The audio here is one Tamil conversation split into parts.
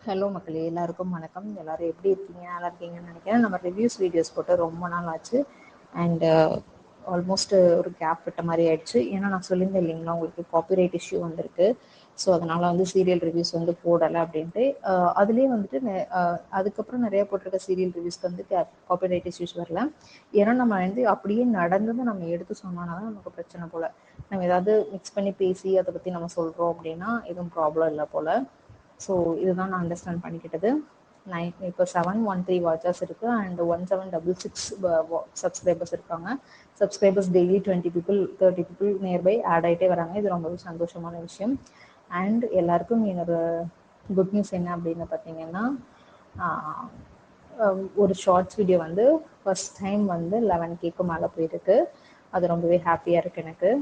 ஹலோ மக்களே, எல்லாருக்கும் வணக்கம். எல்லாரும் எப்படி இருக்கீங்க? நல்லா இருக்கீங்கன்னு நினைக்கிறேன். நம்ம ரிவ்யூஸ் வீடியோஸ் போட்டு ரொம்ப நாள் ஆச்சு. அண்ட் ஆல்மோஸ்ட் ஒரு கேப் விட்ட மாதிரி ஆயிடுச்சு. ஏன்னா நான் சொல்லியிருந்தேன் இல்லைங்களா, உங்களுக்கு காப்பிரைட் இஷ்யூ வந்திருக்கு. ஸோ அதனால வந்து சீரியல் ரிவ்யூஸ் வந்து போடலை அப்படின்ட்டு. அதுலேயே வந்துட்டு அதுக்கப்புறம் நிறைய போட்டிருக்க சீரியல் ரிவ்யூஸ்க்கு வந்து காப்பிரைட் இஷ்யூஸ் வரல. ஏன்னா நம்ம வந்து அப்படியே நடந்ததை நம்ம எடுத்து சொன்னோம்னா தான் நமக்கு பிரச்சனை போல். நம்ம ஏதாவது மிக்ஸ் பண்ணி பேசி அதை பற்றி நம்ம சொல்கிறோம் அப்படின்னா எதுவும் ப்ராப்ளம் இல்லை போல். ஸோ இதுதான் நான் அண்டர்ஸ்டாண்ட் பண்ணிக்கிட்டது. இப்போ 713 வாட்சர்ஸ் இருக்குது அண்ட் 1766 சப்ஸ்கிரைபர்ஸ் இருக்காங்க. Subscribers daily 20 people 30 people nearby add ஆகிட்டே வராங்க. இது ரொம்பவே சந்தோஷமான விஷயம். அண்ட் எல்லாருக்கும் என்னோட குட் நியூஸ் என்ன அப்படின்னு பார்த்தீங்கன்னா, ஒரு ஷார்ட்ஸ் வீடியோ வந்து ஃபர்ஸ்ட் டைம் வந்து 11K மேலே போயிருக்கு. அது ரொம்பவே ஹாப்பியாக இருக்குது எனக்கு.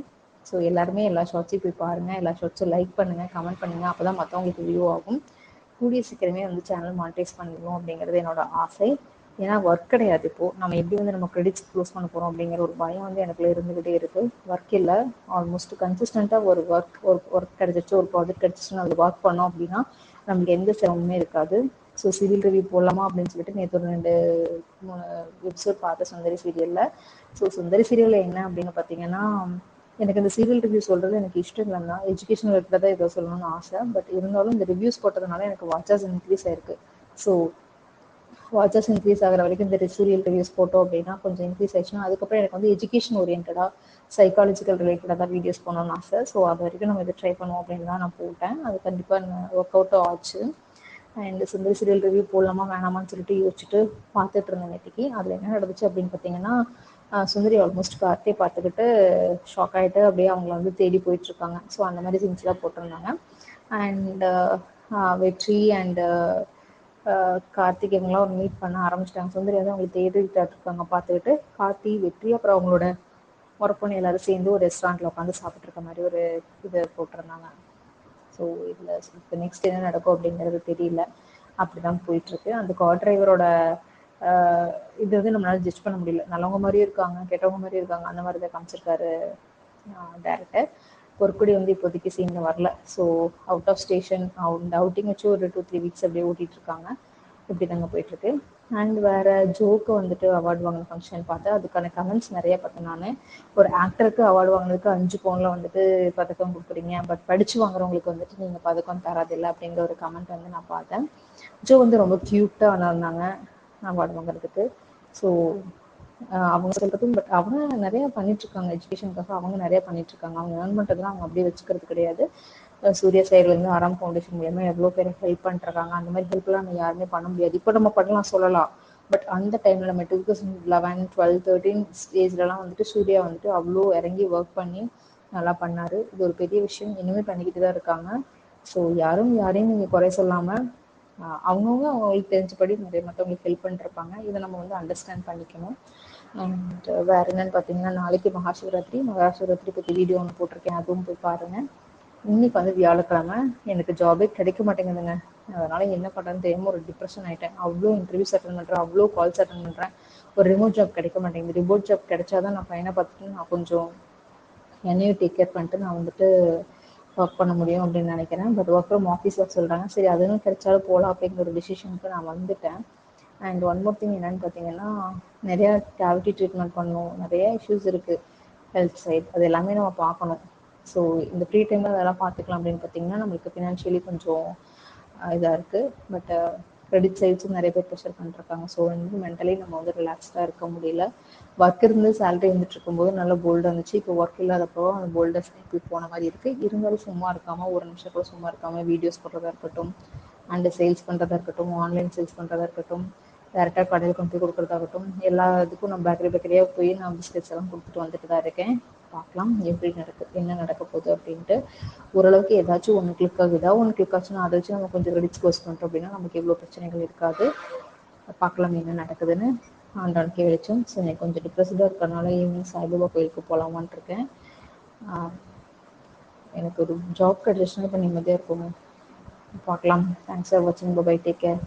ஸோ எல்லாருமே எல்லா ஷார்ட்ஸையும் போய் பாருங்கள், எல்லா ஷார்ட்ஸும் லைக் பண்ணுங்கள், கமெண்ட் பண்ணுங்கள். அப்போ தான் மற்றவங்களுக்கு வியூ ஆகும். கூடிய சீக்கிரமே வந்து சேனல் மானிட்டைஸ் பண்ணிடணும் அப்படிங்கிறது என்னோட ஆசை. ஏன்னா ஒர்க் கிடையாது. இப்போது நம்ம எப்படி வந்து நம்ம கிரெடிட்ஸ் க்ளோஸ் பண்ண போகிறோம் அப்படிங்கிற ஒரு பயம் வந்து எனக்குள்ள இருந்துக்கிட்டே இருக்குது. ஒர்க் இல்லை, ஆல்மோஸ்ட் கன்சிஸ்டண்ட்டாக ஒரு ஒர்க் கிடச்சிச்சு, ஒரு ப்ராஜெக்ட் கிடச்சிச்சுன்னு அது ஒர்க் பண்ணோம் அப்படின்னா நம்மளுக்கு எந்த சிரமமே இருக்காது. ஸோ சீரியல் ரிவ்யூ போடலாமா அப்படின்னு சொல்லிட்டு நேற்று ஒரு 2-3 எபிசோட் பார்த்த சுந்தரி சீரியலில். ஸோ சுந்தரி சீரியலில் என்ன அப்படின்னு பார்த்தீங்கன்னா, எனக்கு இந்த சீரியல் ரிவ்யூ சொல்கிறது எனக்கு இஷ்டம் இல்லைன்னா, எஜுகேஷன் ரிலேட்டடாக ஏதோ சொல்லணும்னு ஆசை. பட் இருந்தாலும் இந்த ரிவ்யூஸ் போட்டதுனால எனக்கு வாட்சர்ஸ் இன்க்ரீஸ் ஆயிருக்கு. ஸோ வாட்சர்ஸ் இன்க்ரீஸ் ஆகிற வரைக்கும் இந்த சீரியல் ரிவ்யூஸ் போட்டோம் அப்படின்னா கொஞ்சம் இன்க்ரீஸ் ஆயிடுச்சுன்னா அதுக்கப்புறம் எனக்கு வந்து எஜுகேஷன் ஓரியன்டாக சைக்காலஜிக்கல் ரிலேட்டடாக தான் வீடியோஸ் பண்ணணும்னு ஆசை. ஸோ அது வரைக்கும் நம்ம இதை ட்ரை பண்ணுவோம் அப்படின்னு தான் நான் போட்டேன். அது கண்டிப்பாக ஒர்க் அவுட்டும் ஆச்சு. அண்ட் சுந்தரி சீரியல் ரிவ்யூ போடலாமா வேணாமான்னு சொல்லிட்டு யோசிச்சுட்டு பார்த்துட்டு இருந்தேன் நேற்றுக்கு. அதில் என்ன நடந்துச்சு அப்படின்னு பார்த்தீங்கன்னா, சுந்தரி ஆல்மோஸ்ட் கார்த்தியை பார்த்துக்கிட்டு ஷாக் ஆகிட்டு அப்படியே அவங்கள வந்து தேடி போயிட்டுருக்காங்க. ஸோ அந்த மாதிரி சீன்ஸ்லாம் போட்டிருந்தாங்க. அண்ட் வெற்றி அண்டு கார்த்திக் இவங்களாம் ஒரு மீட் பண்ண ஆரம்பிச்சிட்டாங்க. சுந்தரி வந்து அவங்களை தேடிட்டு இருக்காங்க. பார்த்துக்கிட்டு கார்த்தி, வெற்றி, அப்புறம் அவங்களோட ஒர்க் பண்ணி எல்லாரும் சேர்ந்து ஒரு ரெஸ்டாரண்ட்டில் உட்காந்து சாப்பிட்டு இருக்க மாதிரி ஒரு இது போட்டிருந்தாங்க. ஸோ இதில் இப்போ நெக்ஸ்ட் என்ன நடக்கும் அப்படிங்கிறது தெரியல. அப்படி தான் போயிட்டுருக்கு. அந்த கார் டிரைவரோட இது வந்து நம்மளால ஜட்ஜ் பண்ண முடியல. நல்லவங்க மாதிரியும் இருக்காங்க, கெட்டவங்க மாதிரியும் இருக்காங்க. அந்த மாதிரி தான் காமிச்சிருக்காரு டேரக்டர். பொற்குடி வந்து இப்போதைக்கு சீனில் வரல. ஸோ அவுட் ஆஃப் ஸ்டேஷன் அந்த அவுட்டிங் வச்சு ஒரு 2-3 வீக்ஸ் அப்படியே ஓட்டிகிட்டு இருக்காங்க. இப்படி தாங்க போயிட்டுருக்கு. அண்ட் வேறு ஜோக்கு வந்துட்டு அவார்டு வாங்கின ஃபங்க்ஷன் பார்த்தேன். அதுக்கான கமெண்ட்ஸ் நிறைய பார்த்தேன் நான். ஒரு ஆக்டருக்கு அவார்டு வாங்கினதுக்கு 5 பவுனில் வந்துட்டு பதக்கம் கொடுக்குறீங்க, பட் படித்து வாங்குறவங்களுக்கு வந்துட்டு நீங்கள் பதக்கம் தராதில்லை அப்படிங்கிற ஒரு கமெண்ட் வந்து நான் பார்த்தேன். ஜோ வந்து ரொம்ப க்யூட்டாக இருந்தாங்க அவார்டு வாங்குறதுக்கு. ஸோ அவங்க சொல்கிறதும், பட் அவங்க நிறையா பண்ணிகிட்ருக்காங்க எஜுகேஷனுக்காக. அவங்க நிறையா பண்ணிகிட்ருக்காங்க. அவங்க ஏர்ன் பண்ணுறதுலாம் அவங்க அப்படியே வச்சுக்கிறது கிடையாது. சூர்யா சைட்லேருந்து ஆராம் ஃபவுண்டேஷன் மூலமாக எவ்வளோ பேர் ஹெல்ப் பண்ணிட்டுருக்காங்க. அந்த மாதிரி ஹெல்ப்லாம் நம்ம யாருமே பண்ண முடியாது. இப்போ நம்ம பண்ணலாம், சொல்லலாம். பட் அந்த டைமில் நம்ம 2011, 12, 13 ஸ்டேஜ்லலாம் வந்துட்டு சூர்யா வந்துட்டு அவ்வளோ இறங்கி ஒர்க் பண்ணி நல்லா பண்ணார். இது ஒரு பெரிய விஷயம். இனிமேல் பண்ணிக்கிட்டு தான் இருக்காங்க. ஸோ யாரையும் நீங்கள் குறை சொல்லாமல் அவங்கவுங்க அவங்களுக்கு தெரிஞ்சபடி நிறைய மற்றவங்களுக்கு ஹெல்ப் பண்ணிட்டுருப்பாங்க. இதை நம்ம வந்து அண்டர்ஸ்டாண்ட் பண்ணிக்கணும். அண்ட் வேறு என்னென்னு பார்த்தீங்கன்னா, நாளைக்கு மகாசிவராத்திரி பற்றி வீடியோ ஒன்று போட்டிருக்கேன், அதுவும் போய் பாருங்கள். இன்னைக்கு வந்து வியாழக்கிழமை. எனக்கு ஜாபே கிடைக்க மாட்டேங்குதுங்க. அதனால் என்ன பண்ணுறேன்னு தெரியாமல் ஒரு டிப்ரெஷன் ஆகிட்டேன். அவ்வளோ இன்டர்வியூஸ் அட்டன் பண்ணுறேன், அவ்வளோ கால்ஸ் அட்டன் பண்ணுறேன். ஒரு ரிமோட் ஜாப் கிடைக்க மாட்டேங்குது. ரிமோட் ஜாப் கிடைச்சாதான் நான் பையனை பார்த்துட்டு நான் கொஞ்சம் என்னையும் டேக் கேர் பண்ணிட்டு நான் வந்துட்டு ஒர்க் பண்ண முடியும் அப்படின்னு நினைக்கிறேன். But work from office work சொல்கிறாங்க. சரி அதுவும் கிடைச்சாலும் போகலாம் அப்படிங்கிற ஒரு டிசிஷனுக்கு நான் வந்துட்டேன். அண்ட் ஒன் மோர் திங் என்னென்னு பார்த்தீங்கன்னா, நிறையா கேவிட்டி ட்ரீட்மெண்ட் பண்ணணும், நிறைய இஷ்யூஸ் இருக்குது ஹெல்த் சைட். அது எல்லாமே நம்ம பார்க்கணும். ஸோ இந்த ஃப்ரீ டைமில் அதெல்லாம் பார்த்துக்கலாம் அப்படின்னு பார்த்தீங்கன்னா நம்மளுக்கு ஃபினான்ஷியலி கொஞ்சம் இதாக இருக்குது. பட் கிரெடிட் சைட்ஸும் நிறைய பேர் ப்ரெஷர் பண்ணிருக்காங்க. ஸோ வந்து மென்டலி நம்ம வந்து ரிலாக்ஸ்டாக இருக்க முடியல. ஒர்க் இருந்து சேலரி வந்துட்டு இருக்கும்போது நல்லா போல்டாக இருந்துச்சு. இப்போ ஒர்க் இல்லாதப்போ அந்த போல்டஸ் இப்படி போன மாதிரி இருக்குது. இருந்தாலும் சும்மா இருக்காமல், ஒரு நிமிஷம் கூட சும்மா இருக்காமல் வீடியோஸ் போடுறதா இருக்கட்டும், அண்டு சேல்ஸ் பண்ணுறதா இருக்கட்டும், ஆன்லைன் சேல்ஸ் பண்ணுறதா இருக்கட்டும், டேரெக்டாக கடையில் கொண்டு போய் கொடுக்குறதாகட்டும், எல்லா இதுக்கும் நான் பேக்கரியாக போய் நான் பிஸ்கெட்ஸ் எல்லாம் கொடுத்துட்டு வந்துட்டு தான் இருக்கேன். பார்க்கலாம் எப்படி என்ன நடக்க போகுது அப்படின்ட்டு. ஓரளவுக்கு ஏதாச்சும் ஒன்று கிளிக் ஆகுது. ஏதாவது ஒன்று கிளிக் ஆச்சுன்னா அதை வச்சு நம்ம கொஞ்சம் கிரெடிட்ஸ் க்ளோஸ் பண்ணிட்டோம் அப்படின்னா நமக்கு எவ்வளோ பிரச்சனைகள் இருக்காது. பார்க்கலாம் என்ன நடக்குதுன்னு. ஆண்டானுக்கே வெளிச்சம். ஸோ எனக்கு கொஞ்சம் டிப்ரெஸ்டாக இருக்கிறனால ஈவினிங் சாய்பாபா கோயிலுக்கு போகலாமான் இருக்கேன். எனக்கு ஒரு ஜாப் கிடைச்சிச்சுன்னா இப்போ நிம்மதியாக இருக்குங்க. பார்க்கலாம். தேங்க்ஸ் ஃபார் வாட்சிங். Bye, take care.